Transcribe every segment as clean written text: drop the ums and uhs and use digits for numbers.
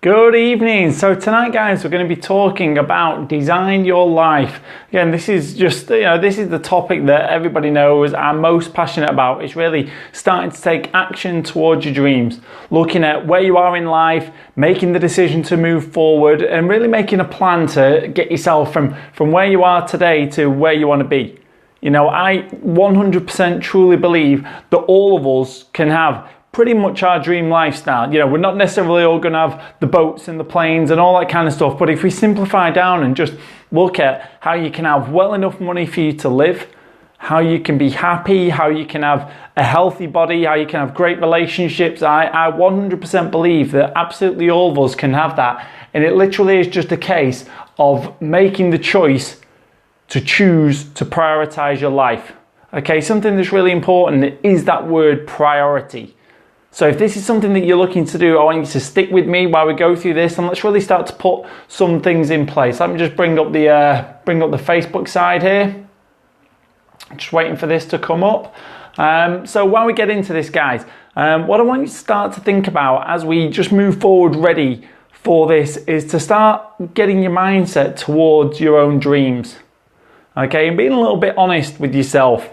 Good evening. So tonight, guys, we're going to be talking about design your life. Again, this is just, this is the topic that everybody knows I'm most passionate about. It's really starting to take action towards your dreams, looking at where you are in life, making the decision to move forward, and really making a plan to get yourself from where you are today to where you want to be. I 100% truly believe that all of us can have pretty much our dream lifestyle. We're not necessarily all going to have the boats and the planes and all that kind of stuff, but if we simplify down and just look at how you can have well enough money for you to live, how you can be happy, how you can have a healthy body, how you can have great relationships, I 100% believe that absolutely all of us can have that. And it literally is just a case of making the choice to choose to prioritize your life. Okay, something that's really important is that word priority. So if this is something that you're looking to do, I want you to stick with me while we go through this, and let's really start to put some things in place. Let me just bring up the Facebook side here. Just waiting for this to come up. So while we get into this, guys, what I want you to start to think about as we just move forward ready for this is to start getting your mindset towards your own dreams. Okay, and being a little bit honest with yourself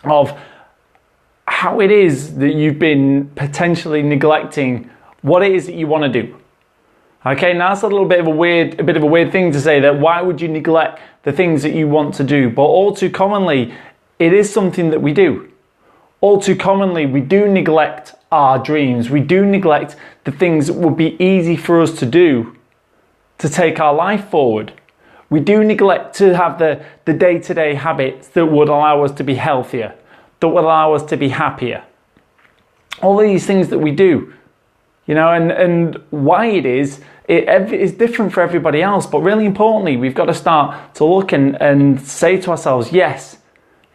of how it is that you've been potentially neglecting what it is that you want to do. Okay, now that's a bit of a weird thing to say, that why would you neglect the things that you want to do? But all too commonly, it is something that we do. All too commonly, we do neglect our dreams. We do neglect the things that would be easy for us to do to take our life forward. We do neglect to have the day-to-day habits that would allow us to be healthier, that will allow us to be happier. All of these things that we do, and why it is different for everybody else, but really importantly, we've got to start to look and say to ourselves, yes,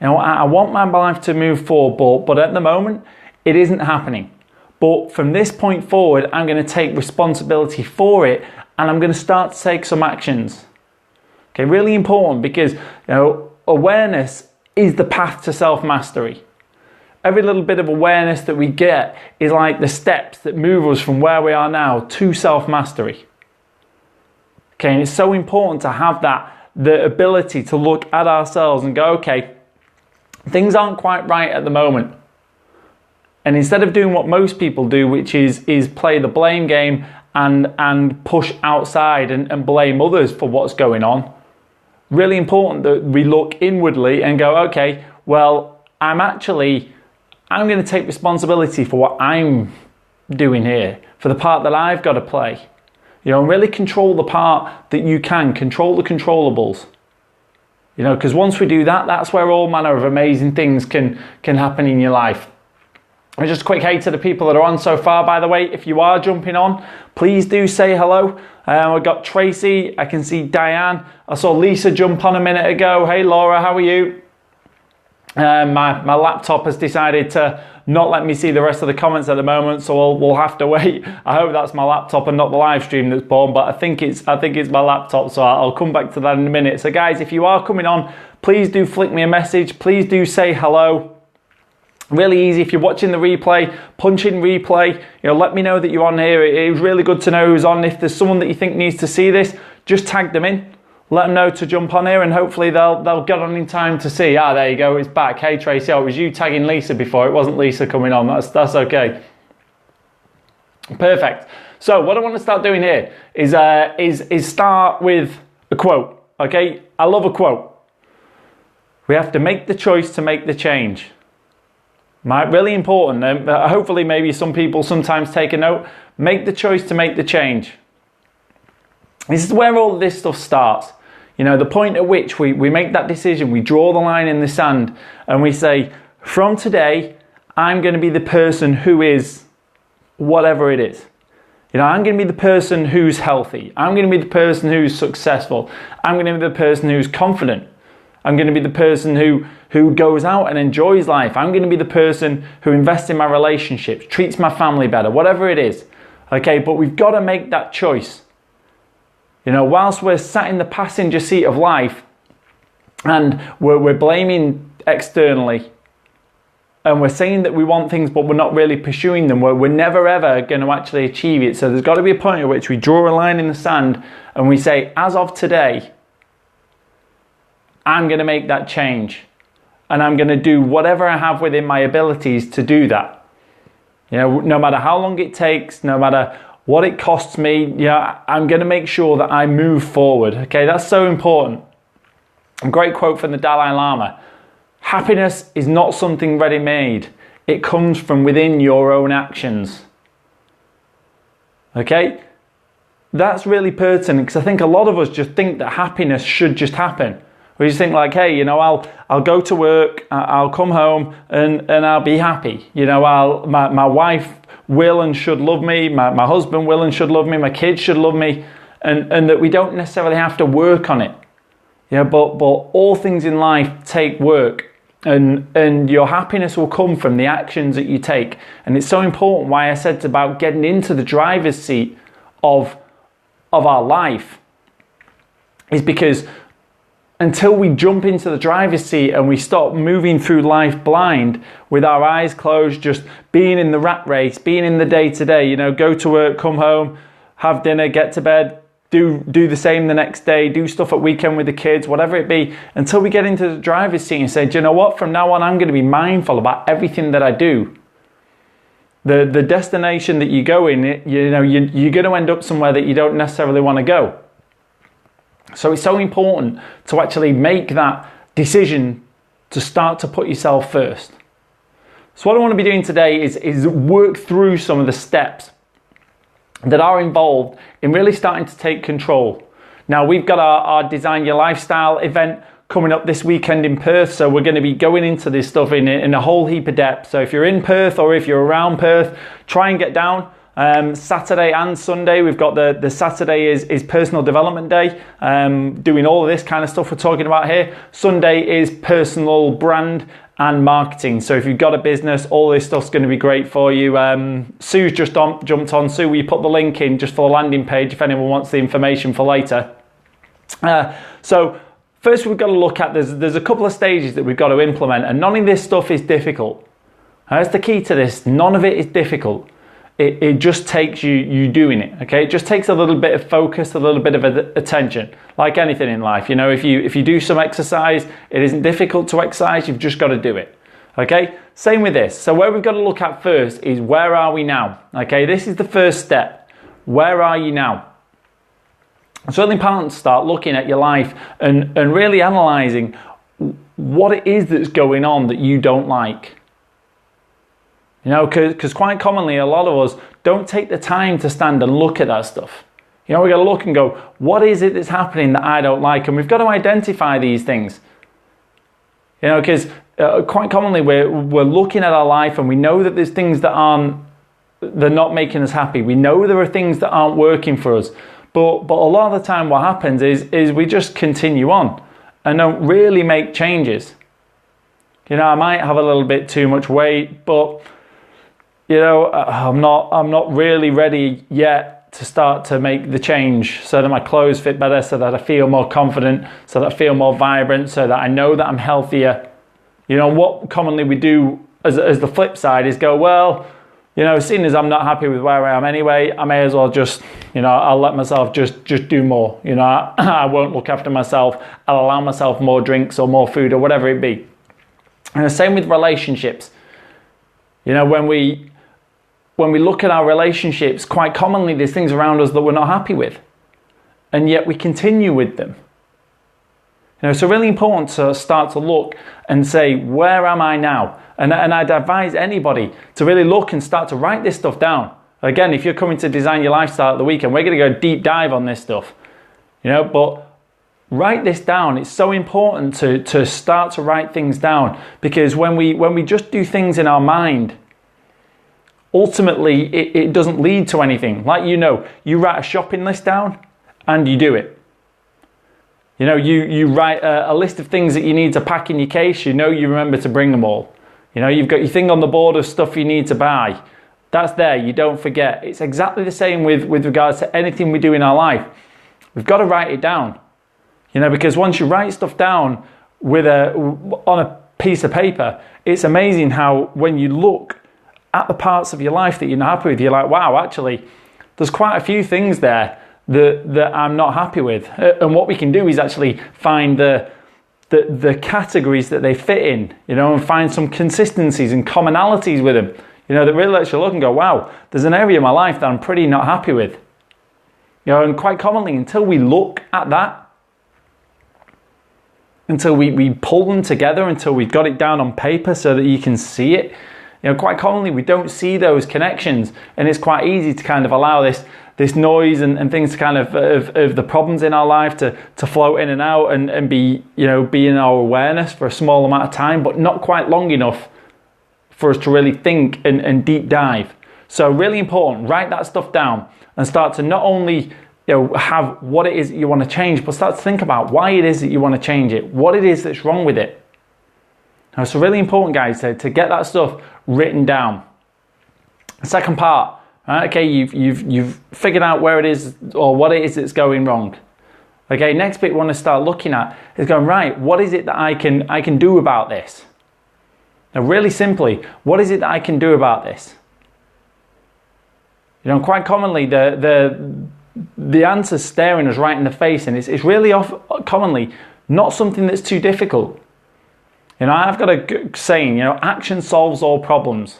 I want my life to move forward, but at the moment, it isn't happening. But from this point forward, I'm going to take responsibility for it, and I'm going to start to take some actions. Okay, really important, because awareness is the path to self-mastery. Every little bit of awareness that we get is like the steps that move us from where we are now to self-mastery. Okay, and it's so important to have the ability to look at ourselves and go, okay, things aren't quite right at the moment. And instead of doing what most people do, which is play the blame game and push outside and blame others for what's going on, really important that we look inwardly and go, okay, well, I'm going to take responsibility for what I'm doing here, for the part that I've got to play. Really control the part that you can, control the controllables. Because once we do that, that's where all manner of amazing things can happen in your life. And just a quick hey to the people that are on so far, by the way. If you are jumping on, please do say hello. We've got Tracy, I can see Diane. I saw Lisa jump on a minute ago. Hey Laura, how are you? My laptop has decided to not let me see the rest of the comments at the moment, so we'll have to wait. I hope that's my laptop and not the live stream that's born, but I think it's my laptop, so I'll come back to that in a minute. So guys, if you are coming on, please do flick me a message. Please do say hello. Really easy. If you're watching the replay, punch in replay. Let me know that you're on here. It's really good to know who's on. If there's someone that you think needs to see this, just tag them in. Let them know to jump on here, and hopefully they'll get on in time to see. There you go. It's back. Hey Tracy, it was you tagging Lisa before. It wasn't Lisa coming on. That's okay. Perfect. So what I want to start doing here is start with a quote. Okay, I love a quote. We have to make the choice to make the change. Really important. Hopefully maybe some people sometimes take a note. Make the choice to make the change. This is where all this stuff starts. The point at which we make that decision, we draw the line in the sand and we say, from today, I'm going to be the person who is whatever it is. I'm going to be the person who's healthy. I'm going to be the person who's successful. I'm going to be the person who's confident. I'm going to be the person who goes out and enjoys life. I'm going to be the person who invests in my relationships, treats my family better, whatever it is. Okay, but we've got to make that choice. Whilst we're sat in the passenger seat of life and we're blaming externally, and we're saying that we want things, but we're not really pursuing them, we're never ever going to actually achieve it. So there's got to be a point at which we draw a line in the sand and we say, as of today, I'm going to make that change. And I'm going to do whatever I have within my abilities to do that. You know, no matter how long it takes, no matter what it costs me, I'm going to make sure that I move forward. Okay, that's so important. A great quote from the Dalai Lama. Happiness is not something ready-made. It comes from within your own actions. Okay? That's really pertinent because I think a lot of us just think that happiness should just happen. We just think like, hey, I'll go to work, I'll come home and I'll be happy. My wife will and should love me, my husband will and should love me, my kids should love me, and that we don't necessarily have to work on it. But all things in life take work, and your happiness will come from the actions that you take. And it's so important why I said about getting into the driver's seat of our life is because until we jump into the driver's seat and we stop moving through life blind with our eyes closed, just being in the rat race, being in the day-to-day, go to work, come home, have dinner, get to bed, do the same the next day, do stuff at weekend with the kids, whatever it be, until we get into the driver's seat and say, do you know what, from now on I'm going to be mindful about everything that I do. The destination that you go in, you're going to end up somewhere that you don't necessarily want to go. So it's so important to actually make that decision to start to put yourself first. So what I want to be doing today is work through some of the steps that are involved in really starting to take control. Now we've got our Design Your Lifestyle event coming up this weekend in Perth, so we're going to be going into this stuff in a whole heap of depth. So if you're in Perth or if you're around Perth, try and get down. Saturday and Sunday, we've got the Saturday is personal development day, doing all of this kind of stuff we're talking about here. Sunday is personal brand and marketing. So if you've got a business, all this stuff's going to be great for you. Sue's just jumped on. Sue, will you put the link in just for the landing page if anyone wants the information for later? So first we've got to look at, there's a couple of stages that we've got to implement, and none of this stuff is difficult. That's the key to this. None of it is difficult. It just takes you doing it, okay? It just takes a little bit of focus, a little bit of attention, like anything in life. If you do some exercise, it isn't difficult to exercise, you've just got to do it, okay? Same with this. So where we've got to look at first is where are we now, okay? This is the first step. Where are you now? It's really important to start looking at your life and really analysing what it is that's going on that you don't like. Because quite commonly, a lot of us don't take the time to stand and look at that stuff. We've got to look and go, what is it that's happening that I don't like? And we've got to identify these things. Because quite commonly, we're looking at our life and we know that there's things that they're not making us happy. We know there are things that aren't working for us. But a lot of the time what happens is we just continue on and don't really make changes. I might have a little bit too much weight, but I'm not really ready yet to start to make the change so that my clothes fit better, so that I feel more confident, so that I feel more vibrant, so that I know that I'm healthier. What commonly we do as the flip side is go, well, seeing as I'm not happy with where I am anyway, I may as well just, I'll let myself just do more. I won't look after myself. I'll allow myself more drinks or more food or whatever it be. And the same with relationships. When we look at our relationships, quite commonly there's things around us that we're not happy with, and yet we continue with them. It's really important to start to look and say, where am I now? And I'd advise anybody to really look and start to write this stuff down. Again, if you're coming to Design Your Lifestyle at the weekend, we're going to go deep dive on this stuff. But write this down. It's so important to start to write things down, because when we just do things in our mind, ultimately it doesn't lead to anything. Like you write a shopping list down and you do it. You write a list of things that you need to pack in your case, you remember to bring them all. You've got your thing on the board of stuff you need to buy. That's there, you don't forget. It's exactly the same with regards to anything we do in our life. We've got to write it down. Because once you write stuff down on a piece of paper, it's amazing how when you look at the parts of your life that you're not happy with, you're like, wow, actually, there's quite a few things there that I'm not happy with. And what we can do is actually find the categories that they fit in, and find some consistencies and commonalities with them, that really lets you look and go, wow, there's an area of my life that I'm pretty not happy with. And quite commonly, until we look at that, until we pull them together, until we've got it down on paper so that you can see it, quite commonly we don't see those connections, and it's quite easy to kind of allow this noise and things to kind of the problems in our life to float in and out and be in our awareness for a small amount of time, but not quite long enough for us to really think and deep dive. So really important, write that stuff down and start to not only have what it is that you want to change, but start to think about why it is that you want to change it, what it is that's wrong with it. Now, it's really important, guys, to get that stuff written down. The second part, okay, you've figured out where it is or what it is that's going wrong. Okay, next bit we want to start looking at is going, right, what is it that I can do about this? Now, really simply, what is it that I can do about this? Quite commonly the answer's staring us right in the face, and it's really commonly not something that's too difficult. I've got a saying, action solves all problems.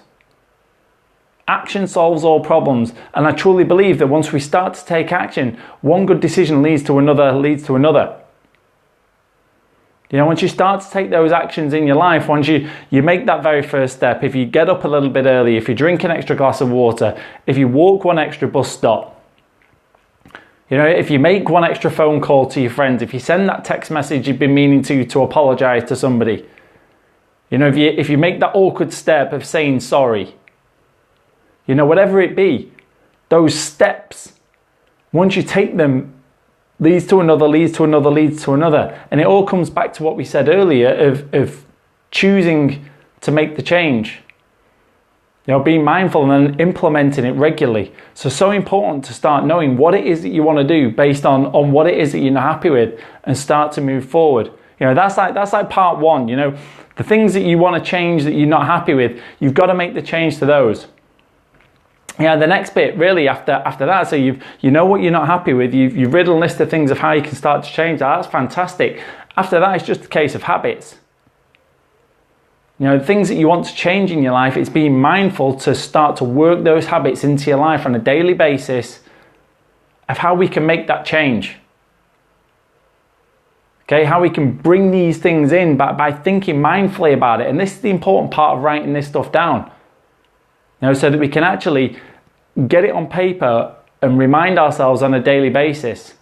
Action solves all problems, and I truly believe that once we start to take action, one good decision leads to another, Once you start to take those actions in your life, once you make that very first step, if you get up a little bit early, if you drink an extra glass of water, if you walk one extra bus stop, if you make one extra phone call to your friends, if you send that text message you've been meaning to apologize to somebody, if you make that awkward step of saying sorry, whatever it be, those steps, once you take them, leads to another. And it all comes back to what we said earlier of choosing to make the change. Being mindful and then implementing it regularly. So important to start knowing what it is that you want to do based on what it is that you're not happy with, and start to move forward. That's like part one, the things that you want to change that you're not happy with, you've got to make the change to those. The next bit really after that, so you know what you're not happy with, you've written a list of things of how you can start to change that. That's fantastic. After that, it's just a case of habits. The things that you want to change in your life, it's being mindful to start to work those habits into your life on a daily basis of how we can make that change. Okay, how we can bring these things in by thinking mindfully about it. And this is the important part of writing this stuff down. So that we can actually get it on paper and remind ourselves on a daily basis.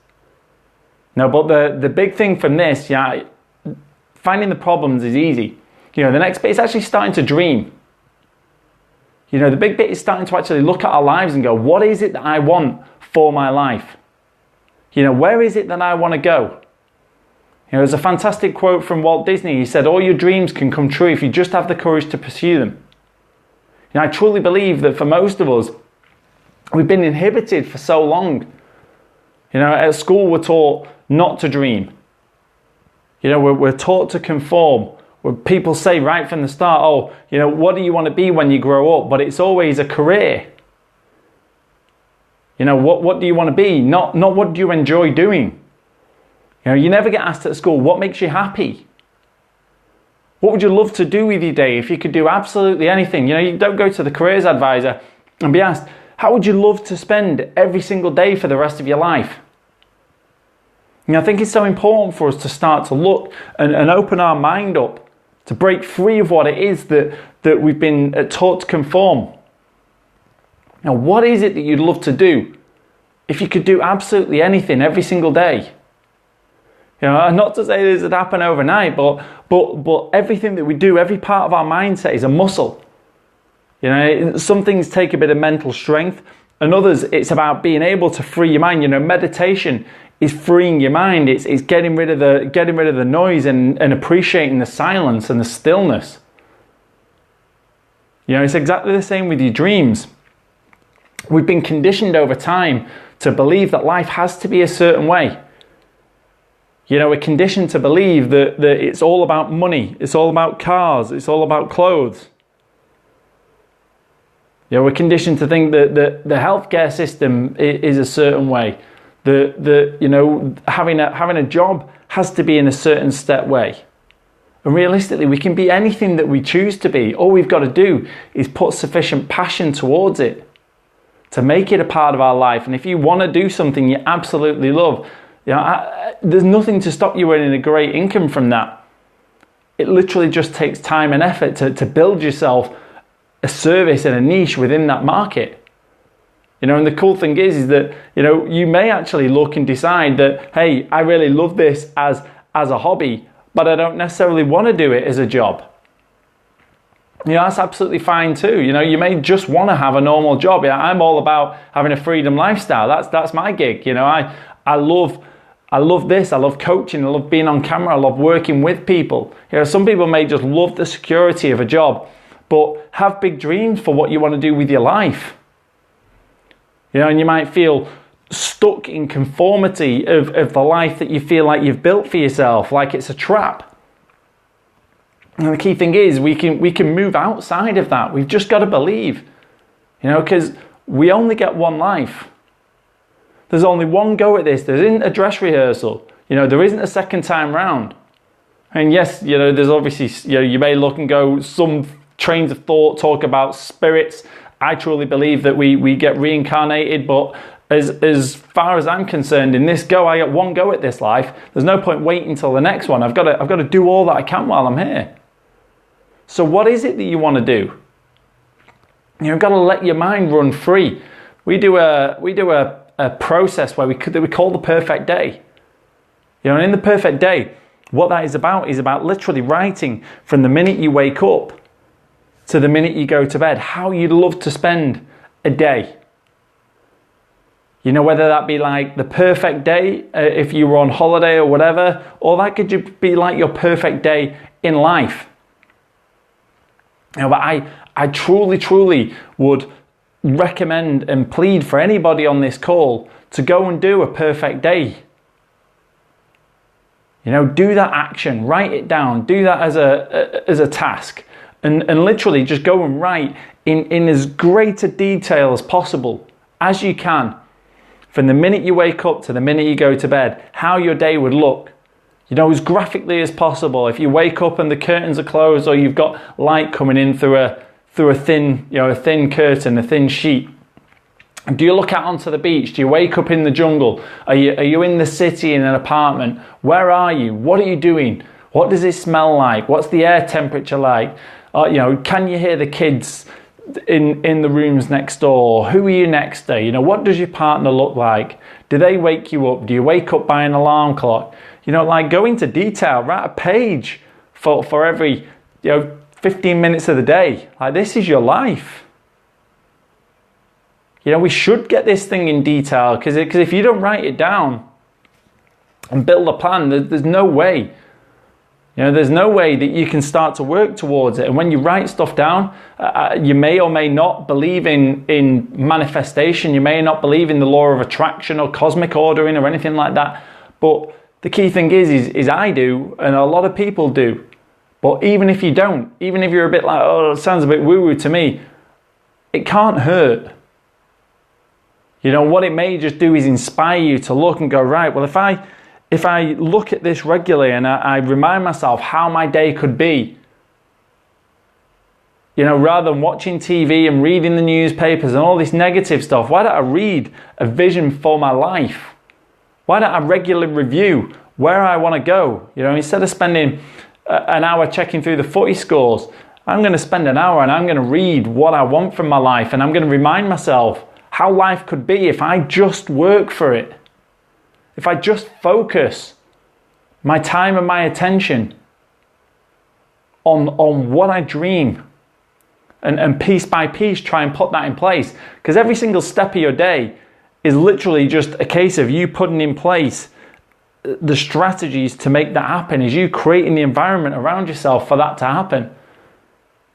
But the big thing from this, finding the problems is easy. The next bit is actually starting to dream. The big bit is starting to actually look at our lives and go, what is it that I want for my life? Where is it that I want to go? There's a fantastic quote from Walt Disney. He said, all your dreams can come true if you just have the courage to pursue them. I truly believe that for most of us, we've been inhibited for so long. At school we're taught not to dream. We're taught to conform. Where people say right from the start, what do you want to be when you grow up? But it's always a career. What do you want to be? Not what do you enjoy doing? You never get asked at school, what makes you happy? What would you love to do with your day if you could do absolutely anything? You don't go to the careers advisor and be asked, how would you love to spend every single day for the rest of your life? I think it's so important for us to start to look and open our mind up to break free of what it is that we've been taught to conform. What is it that you'd love to do if you could do absolutely anything every single day? Not to say this would happen overnight, but everything that we do, every part of our mindset is a muscle. Some things take a bit of mental strength, and others it's about being able to free your mind. Meditation is freeing your mind. It's getting rid of the noise and appreciating the silence and the stillness. It's exactly the same with your dreams. We've been conditioned over time to believe that life has to be a certain way. You know, we're conditioned to believe that it's all about money, it's all about cars, it's all about clothes. You know, we're conditioned to think that the healthcare system is a certain way. You know, having a job has to be in a certain set way. And realistically, we can be anything that we choose to be. All we've got to do is put sufficient passion towards it to make it a part of our life. And if you want to do something you absolutely love, you know, there's nothing to stop you earning a great income from that. It literally just takes time and effort to build yourself a service and a niche within that market. You know, and the cool thing is that, you know, you may actually look and decide that, hey, I really love this as a hobby, but I don't necessarily want to do it as a job. You know, that's absolutely fine too. You know, you may just want to have a normal job. Yeah, I'm all about having a freedom lifestyle. That's my gig. You know, I love this. I love coaching. I love being on camera. I love working with people. You know, some people may just love the security of a job, but have big dreams for what you want to do with your life. You know, and you might feel stuck in conformity of the life that you feel like you've built for yourself, like it's a trap. And the key thing is we can move outside of that. We've just got to believe, you know, because we only get one life. There's only one go at this. There isn't a dress rehearsal. You know, there isn't a second time round. And yes, you know, there's obviously, you know, you may look and go, some trains of thought talk about spirits. I truly believe that we get reincarnated, but as far as I'm concerned, in this go, I get one go at this life. There's no point waiting until the next one. I've got to do all that I can while I'm here. So what is it that you want to do? You've got to let your mind run free. We do a process where we call the perfect day. You know, and in the perfect day, what that is about literally writing from the minute you wake up to the minute you go to bed, how you'd love to spend a day. You know, whether that be like the perfect day, if you were on holiday or whatever, or that could be like your perfect day in life. You know, but I truly would recommend and plead for anybody on this call to go and do a perfect day. You know, do that action, write it down, do that as a task, and literally just go and write in as great a detail as possible, as you can, from the minute you wake up to the minute you go to bed, how your day would look. You know, as graphically as possible. If you wake up and the curtains are closed, or you've got light coming in through a thin curtain, a thin sheet. Do you look out onto the beach? Do you wake up in the jungle? Are you in the city in an apartment? Where are you? What are you doing? What does it smell like? What's the air temperature like? You know, can you hear the kids in the rooms next door? Who are you next to? You know, what does your partner look like? Do they wake you up? Do you wake up by an alarm clock? You know, like, go into detail, write a page for every, 15 minutes of the day. Like, this is your life. You know, we should get this thing in detail, because if you don't write it down and build a plan, there's no way. You know, there's no way that you can start to work towards it. And when you write stuff down, you may or may not believe in manifestation. You may not believe in the law of attraction or cosmic ordering or anything like that. But the key thing is I do, and a lot of people do. But even if you don't, even if you're a bit like, oh, it sounds a bit woo-woo to me, it can't hurt. You know, what it may just do is inspire you to look and go, right, well, if I look at this regularly and I remind myself how my day could be, you know, rather than watching TV and reading the newspapers and all this negative stuff, why don't I read a vision for my life? Why don't I regularly review where I want to go? You know, instead of spending an hour checking through the footy scores, I'm going to spend an hour and I'm going to read what I want from my life, and I'm going to remind myself how life could be if I just work for it. If I just focus my time and my attention on what I dream, and piece by piece try and put that in place. Because every single step of your day is literally just a case of you putting in place the strategies to make that happen, is you creating the environment around yourself for that to happen.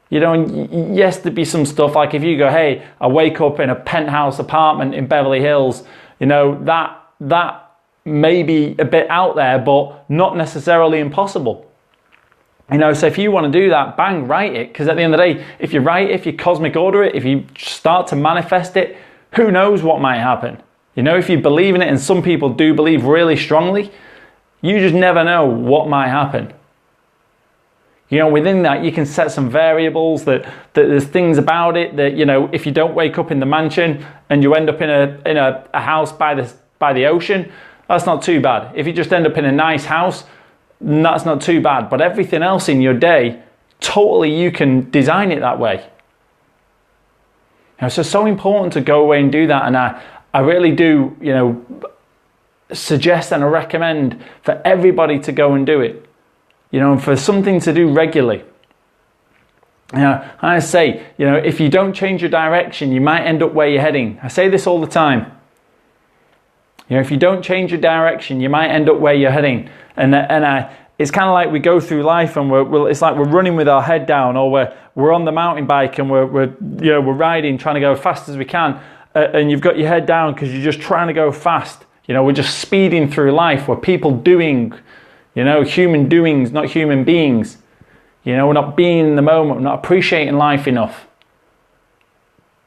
You know, and yes, there'd be some stuff like if you go, hey, I wake up in a penthouse apartment in Beverly Hills, you know, that maybe a bit out there, but not necessarily impossible. So if you want to do that, bang, write it. Because at the end of the day, if you write it, if you cosmic order it, if you start to manifest it, who knows what might happen? If you believe in it, and some people do believe really strongly, you just never know what might happen. Within that, you can set some variables that there's things about it that, if you don't wake up in the mansion and you end up in a house by the ocean, that's not too bad. If you just end up in a nice house, that's not too bad. But everything else in your day, totally you can design it that way. So important to go away and do that. And I really do, suggest and I recommend for everybody to go and do it. For something to do regularly. I say, if you don't change your direction, you might end up where you're heading. I say this all the time. If you don't change your direction, you might end up where you're heading. And it's kind of like we go through life and it's like we're running with our head down, or we're on the mountain bike and we're riding, trying to go as fast as we can, and you've got your head down because you're just trying to go fast. We're just speeding through life. We're people doing. Human doings, not human beings. We're not being in the moment, we're not appreciating life enough.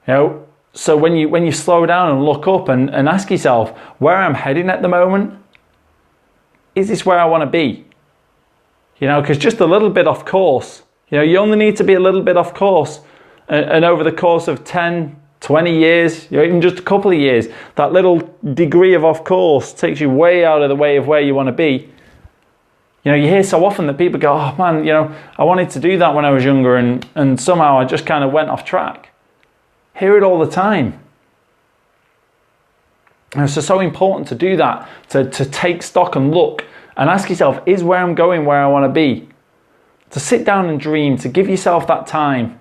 So when you slow down and look up and ask yourself, where I'm heading at the moment, is this where I want to be? Because just a little bit off course, you only need to be a little bit off course. And over the course of 10, 20 years, even just a couple of years, that little degree of off course takes you way out of the way of where you want to be. You hear so often that people go, oh man, I wanted to do that when I was younger and somehow I just kind of went off track. Hear it all the time. And it's so important to do that, to take stock and look and ask yourself, is where I'm going where I want to be? To sit down and dream, to give yourself that time.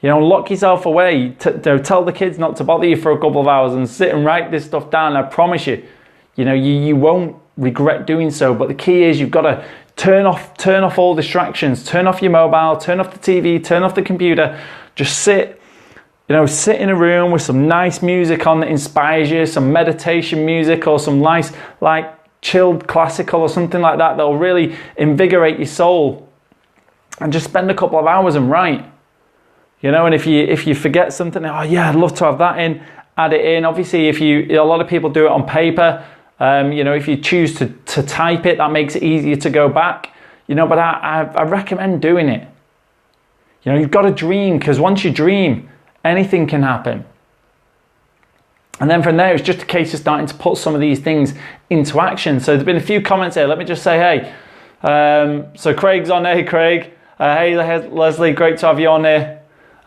Lock yourself away. Tell the kids not to bother you for a couple of hours and sit and write this stuff down. I promise you, you won't regret doing so. But the key is you've got to turn off all distractions, turn off your mobile, turn off the TV, turn off the computer, just sit in a room with some nice music on that inspires you, some meditation music or some nice like chilled classical or something like that that'll really invigorate your soul, and just spend a couple of hours and write. And if you forget something, oh yeah, I'd love to have that in, add it in. Obviously a lot of people do it on paper. If you choose to type it, that makes it easier to go back. But I recommend doing it. You've got to dream, because once you dream, anything can happen. And then from there, it's just a case of starting to put some of these things into action. So there's been a few comments here. Let me just say, hey. So Craig's on there. Hey, Craig. Hey, Leslie. Great to have you on here.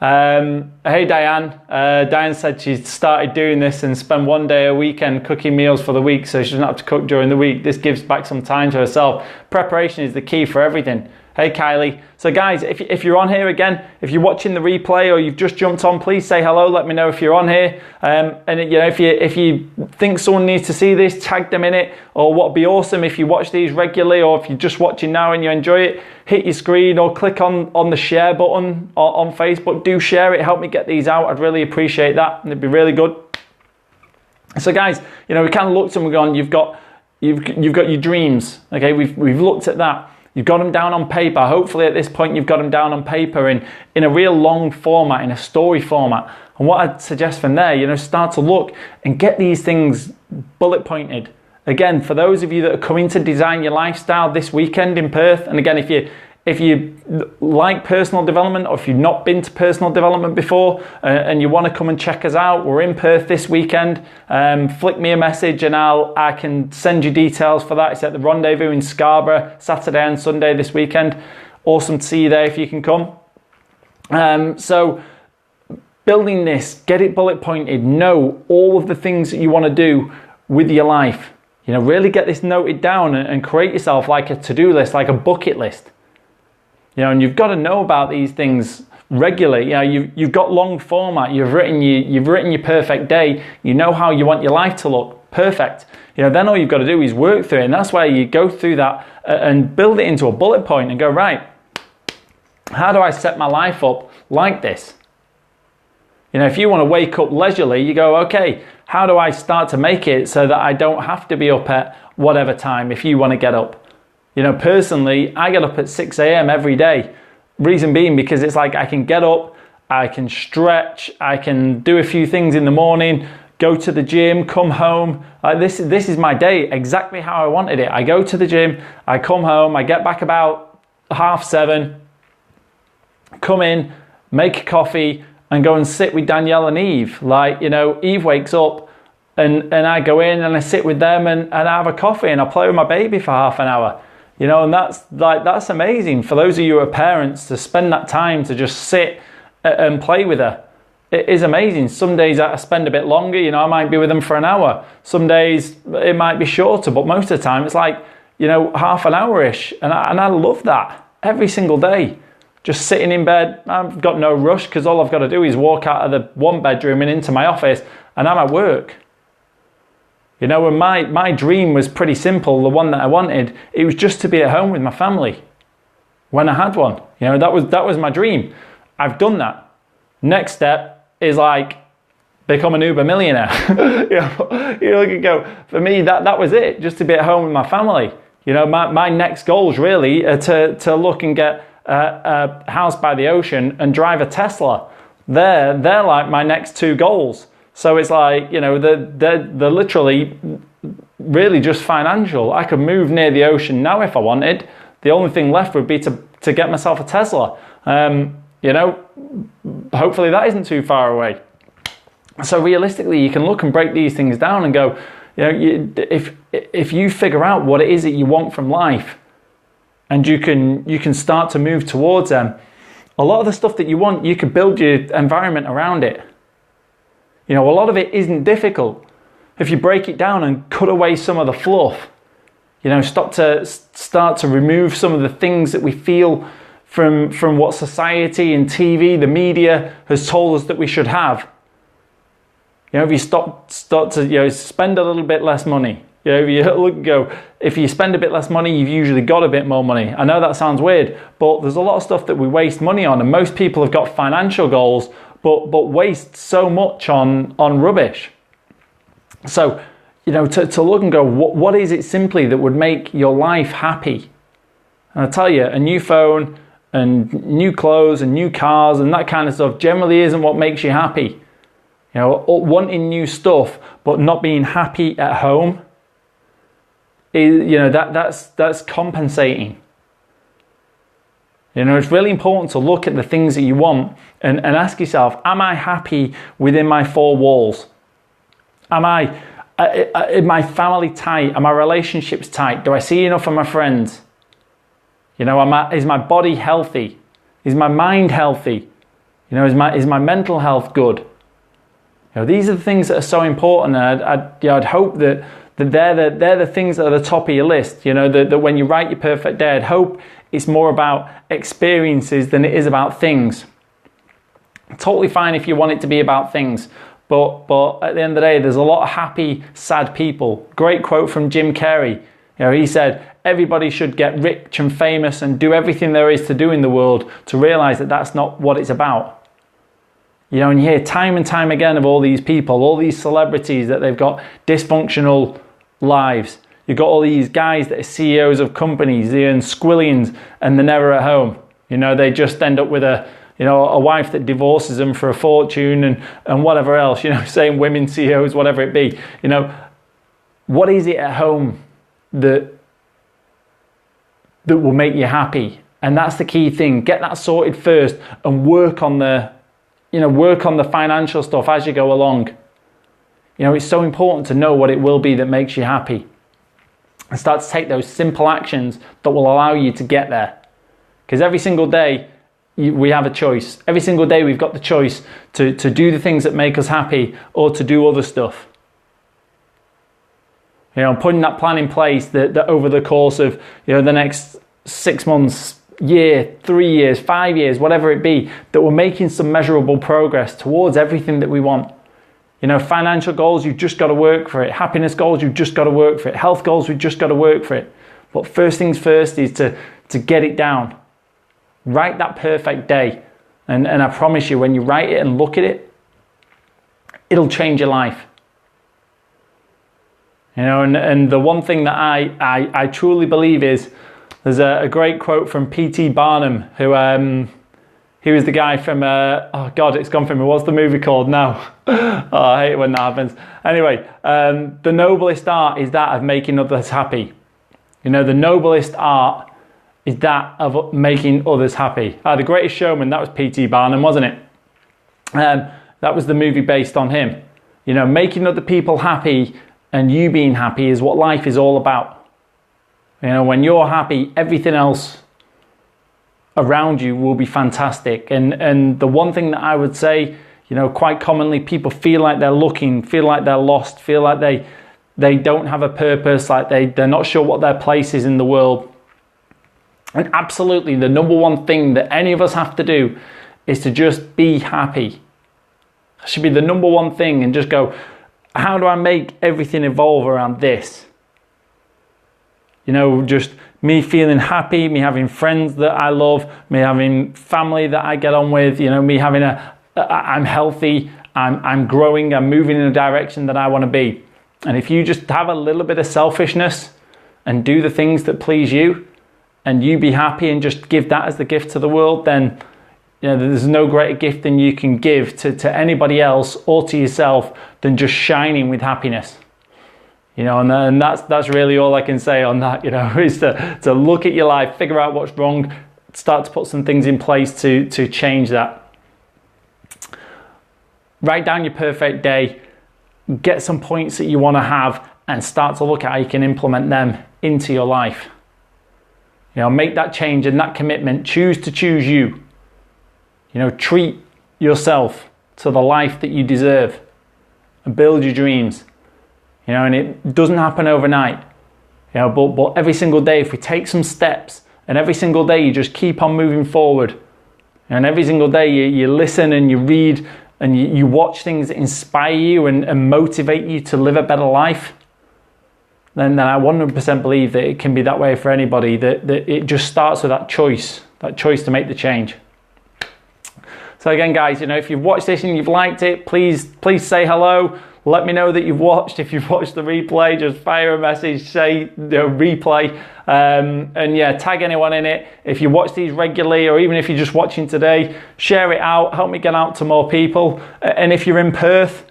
Hey Diane. Diane said she started doing this and spend one day a weekend cooking meals for the week, so she doesn't have to cook during the week. This gives back some time to herself. Preparation is the key for everything. Hey Kylie. So guys, if you're on here again, if you're watching the replay or you've just jumped on, please say hello. Let me know if you're on here. And if you think someone needs to see this, tag them in it. Or what'd be awesome if you watch these regularly, or if you're just watching now and you enjoy it, hit your screen or click on the share button on Facebook. Do share it. Help me get these out. I'd really appreciate that. And it'd be really good. So guys, we kind of looked and we're going, you've got your dreams. Okay, we've looked at that. You've got them down on paper. Hopefully at this point you've got them down on paper in a real long format, in a story format. And what I'd suggest from there, start to look and get these things bullet pointed. Again, for those of you that are coming to design your lifestyle this weekend in Perth, and again, if you like personal development, or if you've not been to personal development before and you want to come and check us out, we're in Perth this weekend. Flick me a message and I can send you details for that. It's at the Rendezvous in Scarborough, Saturday and Sunday this weekend. Awesome to see you there if you can come. So building this, get it bullet pointed, know all of the things that you want to do with your life. Really get this noted down and create yourself like a to-do list, like a bucket list. And you've got to know about these things regularly. You've got long format. You've written your perfect day. You know how you want your life to look. Perfect. Then all you've got to do is work through it, and that's where you go through that and build it into a bullet point and go, right, how do I set my life up like this? You know, if you want to wake up leisurely, you go, okay, how do I start to make it so that I don't have to be up at whatever time if you want to get up? You know, personally, I get up at 6 a.m. every day. Reason being because it's like I can get up, I can stretch, I can do a few things in the morning, go to the gym, come home. This is my day exactly how I wanted it. I go to the gym, I come home, I get back about 7:30, come in, make a coffee, and go and sit with Danielle and Eve. Like, you know, Eve wakes up and I go in and I sit with them and I have a coffee and I play with my baby for half an hour. You know, and that's amazing for those of you who are parents to spend that time to just sit and play with her. It is amazing. Some days I spend a bit longer, you know, I might be with them for an hour. Some days it might be shorter, but most of the time it's like, you know, half an hour-ish. And I love that every single day. Just sitting in bed, I've got no rush because all I've got to do is walk out of the one bedroom and into my office and I'm at work. You know, and my dream was pretty simple, the one that I wanted. It was just to be at home with my family when I had one. You know, that was my dream. I've done that. Next step is like become an Uber millionaire. you look and go, for me, that was it, just to be at home with my family. You know, my next goals really are to look and get a house by the ocean and drive a Tesla. They're like my next two goals. So it's like, you know, they're literally really just financial. I could move near the ocean now if I wanted. The only thing left would be to get myself a Tesla. You know, hopefully that isn't too far away. So realistically, you can look and break these things down and go, you know, if you figure out what it is that you want from life and you can start to move towards them, a lot of the stuff that you want, you can build your environment around it. You know, a lot of it isn't difficult. If you break it down and cut away some of the fluff, you know, start to remove some of the things that we feel from what society and TV, the media has told us that we should have. You know, if you start to, you know, spend a little bit less money. You know, if you look and go, if you spend a bit less money, you've usually got a bit more money. I know that sounds weird, but there's a lot of stuff that we waste money on, and most people have got financial goals, but waste so much on rubbish. So, you know, to look and go, what is it simply that would make your life happy? And I tell you, a new phone and new clothes and new cars and that kind of stuff generally isn't what makes you happy. You know, wanting new stuff but not being happy at home, you know, that's compensating. You know, it's really important to look at the things that you want and ask yourself, am I happy within my four walls? Am my family tight? Are my relationships tight? Do I see enough of my friends? You know, is my body healthy? Is my mind healthy? You know, is my mental health good? You know, these are the things that are so important. And I'd hope that they're the things that are the top of your list. You know, that when you write your perfect day, I'd hope it's more about experiences than it is about things. Totally fine if you want it to be about things, but at the end of the day, there's a lot of happy, sad people. Great quote from Jim Carrey. You know, he said, everybody should get rich and famous and do everything there is to do in the world to realize that that's not what it's about. You know, and you hear time and time again of all these people, all these celebrities that they've got dysfunctional lives. You've got all these guys that are CEOs of companies, they earn squillions and they're never at home. You know, they just end up with a wife that divorces them for a fortune and whatever else, you know, same women CEOs, whatever it be. You know, what is it at home that will make you happy? And that's the key thing. Get that sorted first and work on the financial stuff as you go along. You know, it's so important to know what it will be that makes you happy. And start to take those simple actions that will allow you to get there. Because every single day we have a choice. Every single day we've got the choice to do the things that make us happy or to do other stuff. You know, putting that plan in place that over the course of, you know, the next 6 months, year, 3 years, 5 years, whatever it be, that we're making some measurable progress towards everything that we want. You know, financial goals, you've just got to work for it. Happiness goals, you've just got to work for it. Health goals, we've just got to work for it. But first things first is to get it down. Write that perfect day. And I promise you, when you write it and look at it, it'll change your life. And the one thing that I truly believe is, there's a great quote from P.T. Barnum, who he was the guy from, oh God, it's gone from me. What's the movie called now? Oh, I hate it when that happens. Anyway, the noblest art is that of making others happy. The noblest art is that of making others happy. The Greatest Showman, that was P.T. Barnum, wasn't it? That was the movie based on him. Making other people happy and you being happy is what life is all about. When you're happy, everything else around you will be fantastic. And the one thing that I would say, quite commonly people feel like they're looking, feel like they're lost, feel like they don't have a purpose, like they're not sure what their place is in the world. And absolutely, the number one thing that any of us have to do is to just be happy. That should be the number one thing, and just go, how do I make everything evolve around this? Just me feeling happy, me having friends that I love, me having family that I get on with, me having I'm healthy, I'm growing, I'm moving in a direction that I want to be. And if you just have a little bit of selfishness and do the things that please you, and you be happy and just give that as the gift to the world, then there's no greater gift than you can give to anybody else or to yourself than just shining with happiness. And that's really all I can say on that, is to look at your life, figure out what's wrong, start to put some things in place to change that. Write down your perfect day, get some points that you want to have, and start to look at how you can implement them into your life. Make that change and that commitment. Choose to choose you. Treat yourself to the life that you deserve and build your dreams. And it doesn't happen overnight. But every single day, if we take some steps, and every single day you just keep on moving forward, and every single day you listen and you read and you watch things that inspire you and motivate you to live a better life, then I 100% believe that it can be that way for anybody, that it just starts with that choice to make the change. So again, guys, if you've watched this and you've liked it, please say hello. Let me know that you've watched. If you've watched the replay, just fire a message, say replay, and yeah, tag anyone in it. If you watch these regularly, or even if you're just watching today, share it out, help me get out to more people. And if you're in Perth,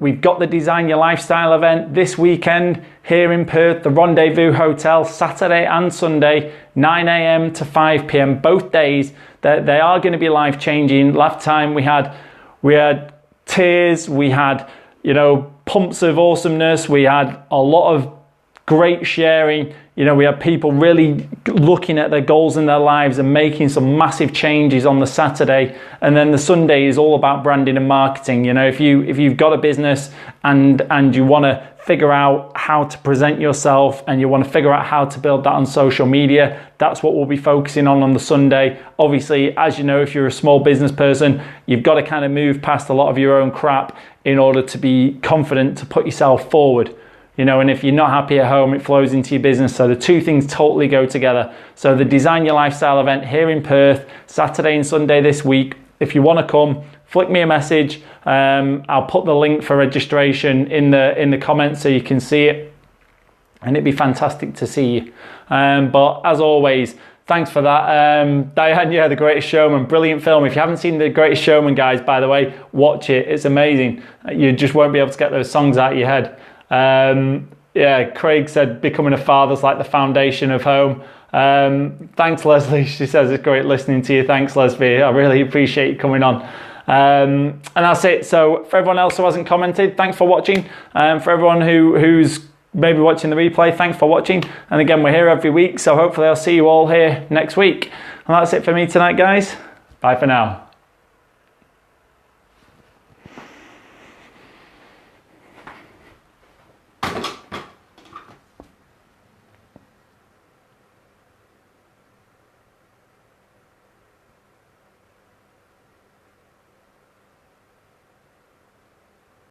we've got the Design Your Lifestyle event this weekend here in Perth, the Rendezvous Hotel, Saturday and Sunday, 9 a.m. to 5 p.m. both days. They are going to be life changing. Last time we had tears, we had pumps of awesomeness, we had a lot of great sharing. We had people really looking at their goals in their lives and making some massive changes on the Saturday. And then the Sunday is all about branding and marketing. If you've got a business and you want to figure out how to present yourself and you want to figure out how to build that on social media, that's what we'll be focusing on the Sunday. Obviously, as you know, if you're a small business person, you've got to kind of move past a lot of your own crap in order to be confident to put yourself forward. And if you're not happy at home, it flows into your business. So the two things totally go together. So the Design Your Lifestyle event here in Perth, Saturday and Sunday this week. If you want to come, flick me a message. I'll put the link for registration in the comments so you can see it. And it'd be fantastic to see you. But as always, thanks for that. Diane, The Greatest Showman, brilliant film. If you haven't seen The Greatest Showman, guys, by the way, watch it. It's amazing. You just won't be able to get those songs out of your head. Craig said becoming a father's like the foundation of home. Thanks, Leslie. She says it's great listening to you. Thanks, Leslie. I really appreciate you coming on. And that's it. So for everyone else who hasn't commented, thanks for watching. For everyone who's maybe watching the replay, thanks for watching. And again, we're here every week, so hopefully I'll see you all here next week. And that's it for me tonight, guys. Bye for now.